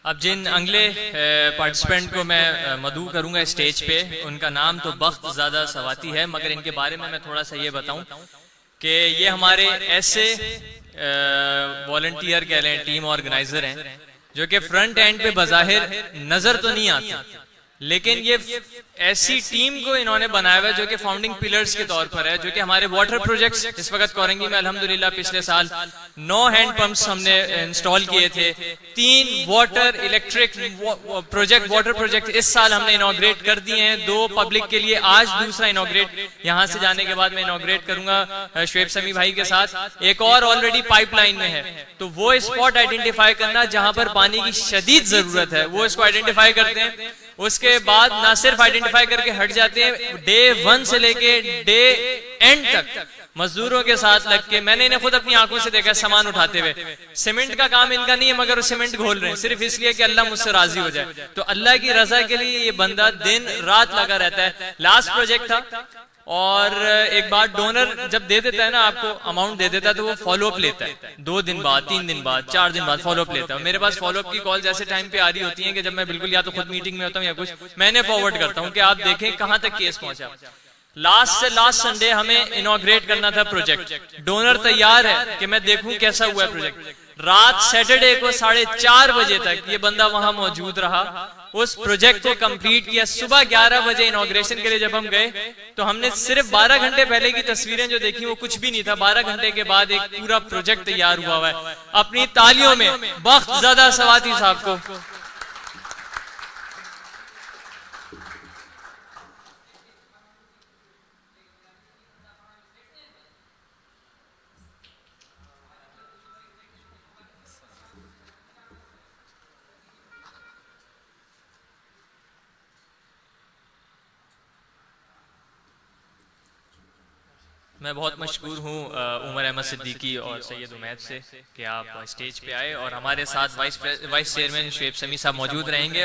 अब जिन अगले पार्टिसिपेंट को मैं मदऊ करूंगा स्टेज पे, उनका नाम तो बख्त ज़्यादा सवाती है, मगर इनके बारे में मैं थोड़ा सा ये बताऊं कि ये हमारे ऐसे वॉलंटियर कह लें, टीम ऑर्गेनाइजर हैं जो कि फ्रंट एंड पे बज़ाहिर नज़र तो नहीं आती, लेकिन ये ऐसी टीम को इन्होंने बनाया हुआ है जो कि फाउंडिंग पिलर्स के तौर पर है, जो कि हमारे वाटर प्रोजेक्ट्स इस वक्त कोरंगी में अल्हम्दुलिल्लाह पिछले साल 9 हैंड पंप्स हमने इंस्टॉल किए थे, 3 water electric project water project इस साल हमने इनॉग्रेट कर दिए हैं, 2 पब्लिक के लिए, आज दूसरा इनॉग्रेट यहाँ से जाने के बाद मैं इनॉग्रेट करूंगा शुएब समी भाई के साथ। एक और ऑलरेडी पाइपलाइन में है, तो वो स्पॉट आइडेंटिफाई करना जहां पर पानी की शदीद जरूरत है वो इसको आइडेंटिफाई करते हैं। उसके बाद ना सिर्फ आइडेंटिफाई करके हट जाते हैं, डे 1 से लेके डे एंड तक मजदूरों के साथ लग के, मैंने इन्हें खुद अपनी आंखों से देखा सामान उठाते हुए। सीमेंट का काम इनका नहीं है, मगर वो सीमेंट घोल रहे हैं सिर्फ इसलिए कि अल्लाह मुझसे राजी हो जाए। तो अल्लाह की रजा के लिए ये बंदा दिन रात लगा रहता है। लास्ट प्रोजेक्ट था, और एक बार डोनर जब दे देता है ना, आपको अमाउंट दे देता है, तो वो फॉलोअप लेता है 2 दिन बाद, 3 दिन बाद, 4 दिन बाद फॉलोअप लेता है। मेरे पास फॉलोअप की कॉल जैसे टाइम पे आ रही होती है कि जब मैं बिल्कुल या तो खुद मीटिंग में होता हूँ या कुछ, मैंने फॉरवर्ड करता हूँ कि आप देखें कहां तक केस पहुंचा। लास्ट से लास्ट संडे हमें इनॉग्रेट करना था प्रोजेक्ट, डोनर तैयार है कि मैं देखूं कैसा हुआ है प्रोजेक्ट। रात सैटरडे को 4:30 बजे तक ये बंदा वहां मौजूद रहा, उस प्रोजेक्ट को कंप्लीट किया। सुबह 11 बजे इनॉग्रेशन के लिए जब हम गए तो हमने सिर्फ 12 घंटे पहले की तस्वीरें जो देखी वो कुछ भी नहीं था। 12 घंटे के बाद एक पूरा प्रोजेक्ट तैयार हुआ है। अपनी तालियों में बख्त ज़्यादा सवाती साहब को। मैं बहुत मशकूर हूँ उमर अहमद सिद्दीकी और सैयद उमैद से कि आप स्टेज पे आए, और हमारे साथ वाइस चेयरमैन शुएब समी साहब मौजूद रहेंगे।